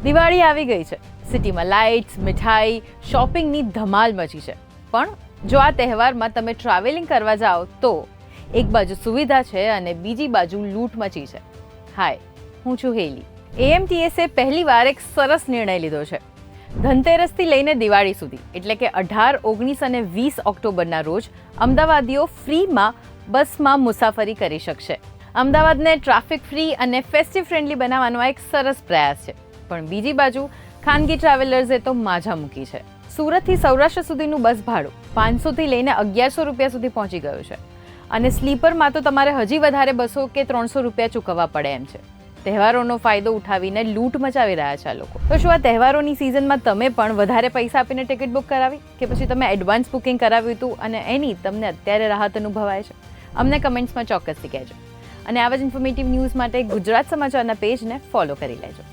દિવાળી આવી ગઈ છે, સિટીમાં લાઇટ્સ, મીઠાઈ, શોપિંગની ધમાલ મચી છે. પણ જો આ તહેવારમાં તમે ટ્રાવેલિંગ કરવા જાઓ તો એક બાજુ સુવિધા છે અને બીજી બાજુ લૂંટ મચી છે. હાય, હું છું હેલી. એએમટીએસે પહેલીવાર એક સરસ નિર્ણય લીધો છે. ધનતેરસથી લઈને દિવાળી સુધી એટલે કે 18, 19 અને 20 ઓક્ટોબરના રોજ અમદાવાદીઓ ફ્રીમાં બસમાં મુસાફરી કરી શકશે. અમદાવાદને ટ્રાફિક ફ્રી અને ફેસ્ટિવ ફ્રેન્ડલી બનાવવાનો એક સરસ પ્રયાસ છે. પણ બીજી બાજુ ખાનગી ટ્રાવેલર્સે તો માજા મૂકી છે. સુરતથી સૌરાષ્ટ્ર સુધીનું બસ ભાડું 500થી લઈને 1100 રૂપિયા સુધી પહોંચી ગયું છે અને સ્લીપરમાં તો તમારે હજી વધારે 200 કે 300 રૂપિયા ચૂકવવા પડે એમ છે. તહેવારોનો ફાયદો ઉઠાવીને લૂંટ મચાવી રહ્યા છે આ લોકો. તો શું આ તહેવારોની સિઝનમાં તમે પણ વધારે પૈસા આપીને ટિકિટ બુક કરાવી કે પછી તમે એડવાન્સ બુકિંગ કરાવ્યું હતું અને એની તમને અત્યારે રાહત અનુભવાય છે? અમને કમેન્ટ્સમાં ચોક્કસથી કહેજો. અને આવા જ ઇન્ફોર્મેટિવ ન્યૂઝ માટે ગુજરાત સમાચારના પેજને ફોલો કરી લેજો.